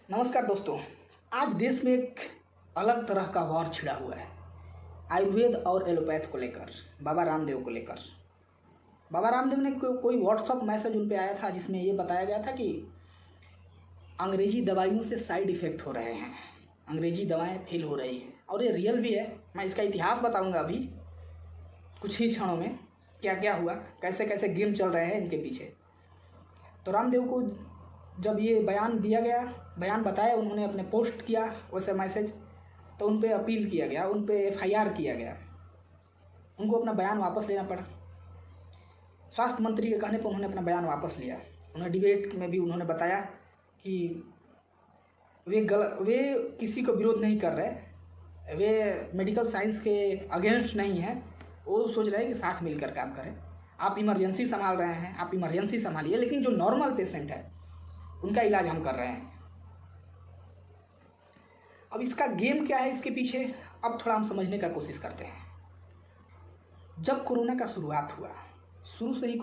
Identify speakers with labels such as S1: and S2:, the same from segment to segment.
S1: नमस्कार दोस्तों। आज देश में एक अलग तरह का वॉर छिड़ा हुआ है आयुर्वेद और एलोपैथ को लेकर, बाबा रामदेव को लेकर। बाबा रामदेव ने कोई व्हाट्सअप मैसेज उन पे आया था जिसमें ये बताया गया था कि अंग्रेजी दवाइयों से साइड इफ़ेक्ट हो रहे हैं, अंग्रेजी दवाएं फेल हो रही हैं। और ये रियल भी है। मैं इसका इतिहास बताऊंगा अभी कुछ ही क्षणों में, क्या क्या हुआ, कैसे कैसे गेम चल रहे हैं इनके पीछे। तो रामदेव को जब ये बयान दिया गया, बयान बताया उन्होंने, अपने पोस्ट किया वैसे मैसेज, तो उन पे अपील किया गया, उन पे FIR किया गया, उनको अपना बयान वापस लेना पड़ा। स्वास्थ्य मंत्री के कहने पर उन्होंने अपना बयान वापस लिया। उन्हें डिबेट में भी उन्होंने बताया कि वे किसी को विरोध नहीं कर रहे, वे मेडिकल साइंस के अगेंस्ट नहीं हैं, वो सोच रहे हैं कि साथ मिलकर काम करें। आप इमरजेंसी संभाल रहे हैं, आप इमरजेंसी संभालिए, लेकिन जो नॉर्मल पेशेंट है उनका इलाज हम कर रहे हैं। अब इसका गेम क्या है इसके पीछे, अब थोड़ा हम समझने का कोशिश करते हैं। जब कोरोना का शुरुआत हुआ, शुरू से ही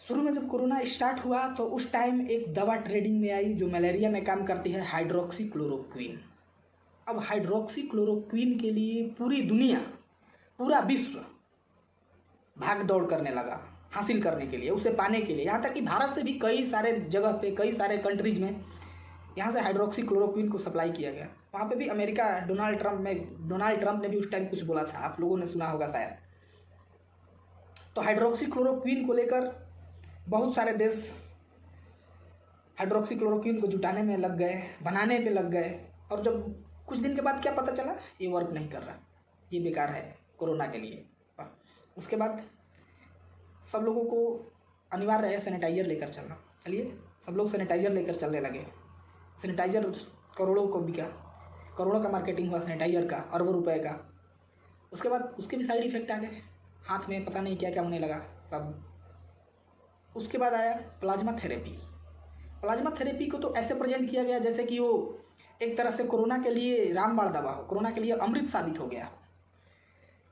S1: शुरू में जब कोरोना स्टार्ट हुआ तो उस टाइम एक दवा ट्रेडिंग में आई जो मलेरिया में काम करती है, हाइड्रोक्सीक्लोरोक्विन। अब हाइड्रोक्सीक्लोरोक्विन के लिए पूरी दुनिया, पूरा विश्व भाग दौड़ करने लगा हासिल करने के लिए, उसे पाने के लिए। यहाँ तक कि भारत से भी कई सारे जगह पे, कई सारे कंट्रीज में यहाँ से हाइड्रोक्सीक्लोरोक्विन को सप्लाई किया गया। वहाँ पे भी अमेरिका, डोनाल्ड ट्रंप ने भी उस टाइम कुछ बोला था, आप लोगों ने सुना होगा शायद। तो हाइड्रोक्सीक्लोरोक्विन को लेकर बहुत सारे देश हाइड्रोक्सीक्लोरोक्विन को जुटाने में लग गए, बनाने पे लग गए। और जब कुछ दिन के बाद क्या पता चला, ये वर्क नहीं कर रहा, ये बेकार है कोरोना के लिए। उसके बाद सब लोगों को अनिवार्य है सैनिटाइजर लेकर चलना। चलिए, सब लोग सैनिटाइजर लेकर चलने लगे। सैनिटाइजर करोड़ों को बिका, करोड़ों का मार्केटिंग हुआ सैनिटाइजर का, अरबों रुपए का। उसके बाद उसके भी साइड इफेक्ट आ गए, हाथ में पता नहीं क्या क्या होने लगा सब। उसके बाद आया प्लाज्मा थेरेपी। प्लाज्मा थेरेपी को तो ऐसे प्रेजेंट किया गया जैसे कि वो एक तरह से कोरोना के लिए रामबाण दवा हो, कोरोना के लिए अमृत साबित हो गया।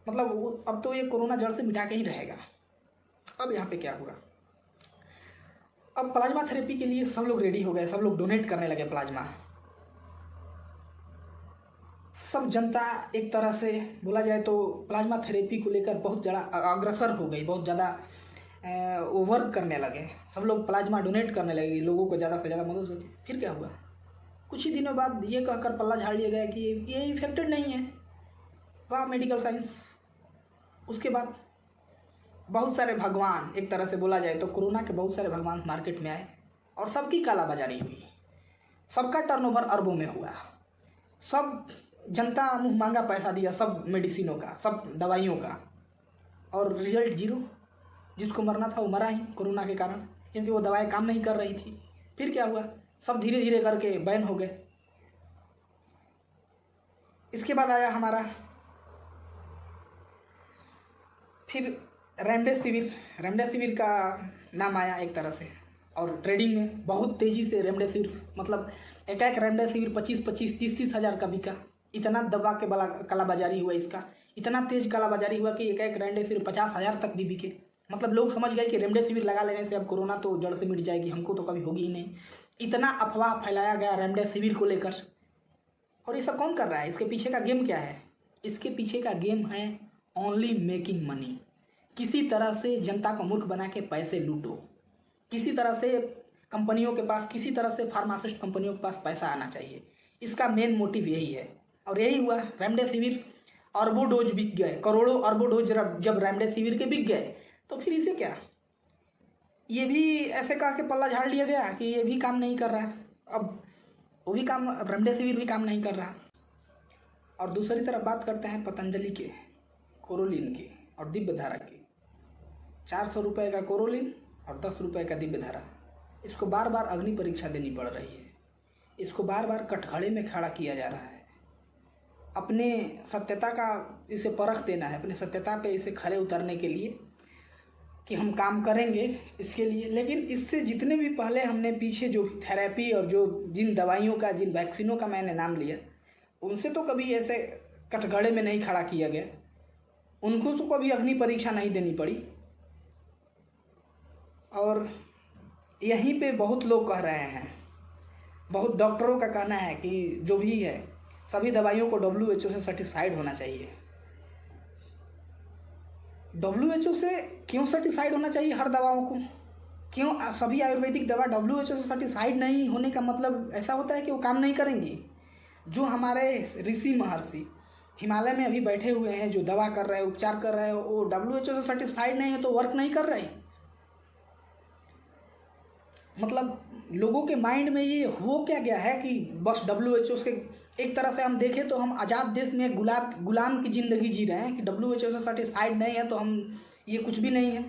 S1: मतलब अब तो ये कोरोना जड़ से मिटा के ही रहेगा। अब यहाँ पे क्या हुआ, अब प्लाज्मा थेरेपी के लिए सब लोग रेडी हो गए, सब लोग डोनेट करने लगे प्लाज्मा। सब जनता एक तरह से बोला जाए तो प्लाज्मा थेरेपी को लेकर बहुत ज़्यादा अग्रसर हो गई, बहुत ज़्यादा वो वर्क करने लगे। सब लोग प्लाज्मा डोनेट करने लगे, लोगों को ज़्यादा से ज़्यादा मदद होती। फिर क्या हुआ, कुछ ही दिनों बाद ये कहकर पल्ला झाड़ लिया गया कि ये इफेक्टेड नहीं है, वाह मेडिकल साइंस। उसके बाद बहुत सारे भगवान, एक तरह से बोला जाए तो कोरोना के बहुत सारे भगवान मार्केट में आए और सबकी कालाबाजारी हुई, सबका टर्नओवर अरबों में हुआ। सब जनता मुँह मांगा पैसा दिया, सब मेडिसिनों का, सब दवाइयों का, और रिजल्ट जीरो। जिसको मरना था वो मरा ही कोरोना के कारण, क्योंकि वो दवाएं काम नहीं कर रही थी। फिर क्या हुआ, सब धीरे धीरे करके बैन हो गए। इसके बाद आया हमारा फिर रेमडेसिविर का नाम आया एक तरह से, और ट्रेडिंग में बहुत तेज़ी से रेमडेसिविर, मतलब एक रेमडेसिविर 25-30 हज़ार का बिका। इतना दवा के कालाबाजारी हुआ इसका, इतना तेज कालाबाजारी हुआ कि एक रेमडेसिविर 50,000 तक भी बिके। मतलब लोग समझ गए कि रेमडेसिविर लगा लेने से अब कोरोना तो जड़ से मिट जाएगी, हमको तो कभी होगी ही नहीं। इतना अफवाह फैलाया गया रेमडेसिविर को लेकर। और ये सब कौन कर रहा है, इसके पीछे का गेम क्या है? इसके पीछे का गेम है ओनली मेकिंग मनी। किसी तरह से जनता को मूर्ख बना के पैसे लूटो, किसी तरह से कंपनियों के पास, किसी तरह से फार्मासिस्ट कंपनियों के पास पैसा आना चाहिए। इसका मेन मोटिव यही है, और यही हुआ। रेमडेसिविर अरबों डोज बिक गए, करोड़ों अरबों डोज जब रेमडेसिविर के बिक गए, तो फिर इसे क्या, ये भी ऐसे कह के पल्ला झाड़ लिया गया कि ये भी काम नहीं कर रहा। अब वो भी काम, रेमडेसिविर भी काम नहीं कर रहा। और दूसरी तरफ बात करते हैं पतंजलि के कोरोलिन की और दिव्य धारा की। 400 रुपये का कोरोलिन और 10 रुपये का दिव्य धारा। इसको बार बार अग्नि परीक्षा देनी पड़ रही है, इसको बार बार कटघरे में खड़ा किया जा रहा है। अपने सत्यता का इसे परख देना है, अपने सत्यता पे इसे खड़े उतरने के लिए कि हम काम करेंगे इसके लिए। लेकिन इससे जितने भी पहले हमने पीछे जो थेरेपी और जो जिन दवाइयों का, जिन वैक्सीनों का मैंने नाम लिया, उनसे तो कभी ऐसे कटघरे में नहीं खड़ा किया गया, उनको तो कभी अग्नि परीक्षा नहीं देनी पड़ी। और यहीं पे बहुत लोग कह रहे हैं बहुत डॉक्टरों का कहना है कि जो भी है सभी दवाइयों को WHO से सर्टिफाइड होना चाहिए। WHO से क्यों सर्टिफाइड होना चाहिए हर दवाओं को? क्यों सभी आयुर्वेदिक दवा WHO से सर्टिफाइड नहीं होने का मतलब ऐसा होता है कि वो काम नहीं करेंगी? जो हमारे ऋषि महर्षि हिमालय में अभी बैठे हुए हैं, जो दवा कर रहे हैं, उपचार कर रहे हैं, वो WHO से सर्टिफाइड नहीं है तो वर्क नहीं कर रहे। मतलब लोगों के माइंड में ये हो क्या गया है कि बस WHO से, एक तरह से हम देखें तो हम आज़ाद देश में गुलाम की ज़िंदगी जी रहे हैं कि WHO से सर्टिफाइड नहीं है तो हम ये कुछ भी नहीं है।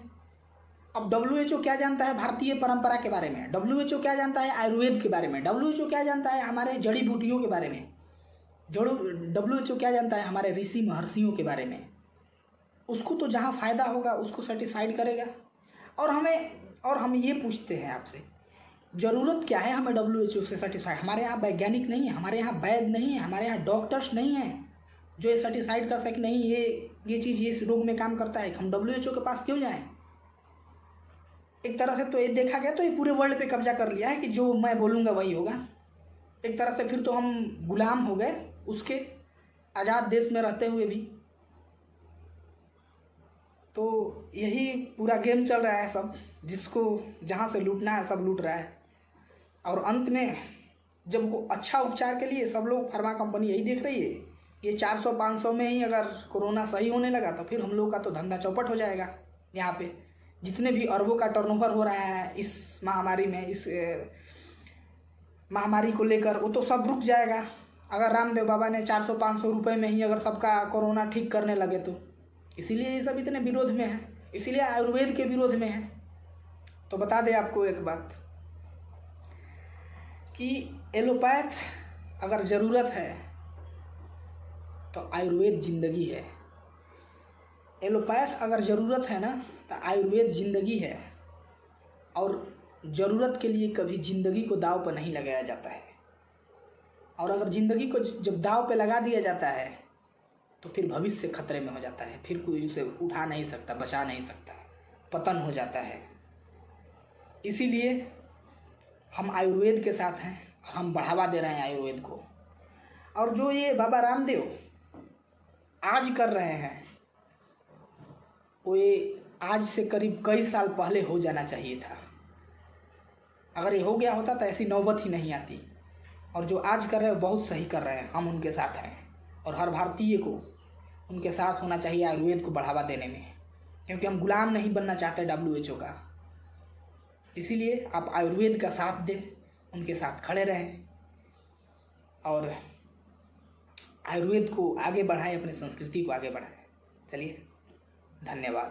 S1: अब WHO क्या जानता है भारतीय परंपरा के बारे में? WHO क्या जानता है आयुर्वेद के बारे में? WHO क्या जानता है हमारे जड़ी बूटियों के बारे में? WHO क्या जानता है हमारे ऋषि महर्षियों के बारे में? उसको तो जहाँ फ़ायदा होगा उसको सर्टिफाइड करेगा। और हम ये पूछते हैं आपसे, ज़रूरत क्या है हमें WHO से सर्टिफाइड? हमारे यहाँ वैज्ञानिक नहीं है, हमारे यहाँ वैद्य नहीं है, हमारे यहाँ डॉक्टर्स नहीं हैं जो ये सर्टिफाइड कर सके नहीं ये चीज़ इस रोग में काम करता है। हम WHO के पास क्यों जाएं? एक तरह से तो ये देखा गया तो ये पूरे वर्ल्ड पे कब्जा कर लिया है कि जो मैं बोलूँगा वही होगा। एक तरह से फिर तो हम गुलाम हो गए उसके, आज़ाद देश में रहते हुए भी। तो यही पूरा गेम चल रहा है, सब जिसको जहाँ से लूटना है सब लूट रहा है। और अंत में जब वो अच्छा उपचार के लिए सब लोग, फार्मा कंपनी यही देख रही है, ये 400-500 में ही अगर कोरोना सही होने लगा तो फिर हम लोग का तो धंधा चौपट हो जाएगा। यहाँ पे जितने भी अरबों का टर्नओवर हो रहा है इस महामारी में, इस महामारी को लेकर, वो तो सब रुक जाएगा अगर रामदेव बाबा ने 400-500 रुपये में ही अगर सबका कोरोना ठीक करने लगे तो। इसीलिए ये सब इतने विरोध में है, इसीलिए आयुर्वेद के विरोध में है। तो बता दें आपको एक बात कि एलोपैथ अगर ज़रूरत है तो आयुर्वेद ज़िंदगी है। एलोपैथ अगर ज़रूरत है ना तो आयुर्वेद ज़िंदगी है। और ज़रूरत के लिए कभी ज़िंदगी को दांव पर नहीं लगाया जाता है। और अगर ज़िंदगी को जब दांव पे लगा दिया जाता है तो फिर भविष्य खतरे में हो जाता है, फिर कोई उसे उठा नहीं सकता, बचा नहीं सकता, पतन हो जाता है। इसीलिए हम आयुर्वेद के साथ हैं, हम बढ़ावा दे रहे हैं आयुर्वेद को। और जो ये बाबा रामदेव आज कर रहे हैं वो ये आज से करीब कई साल पहले हो जाना चाहिए था। अगर ये हो गया होता तो ऐसी नौबत ही नहीं आती। और जो आज कर रहे हैं बहुत सही कर रहे हैं, हम उनके साथ हैं। और हर भारतीय को उनके साथ होना चाहिए आयुर्वेद को बढ़ावा देने में, क्योंकि हम गुलाम नहीं बनना चाहते WHO का। इसीलिए आप आयुर्वेद का साथ दें, उनके साथ खड़े रहें और आयुर्वेद को आगे बढ़ाएं, अपनी संस्कृति को आगे बढ़ाएं। चलिए, धन्यवाद।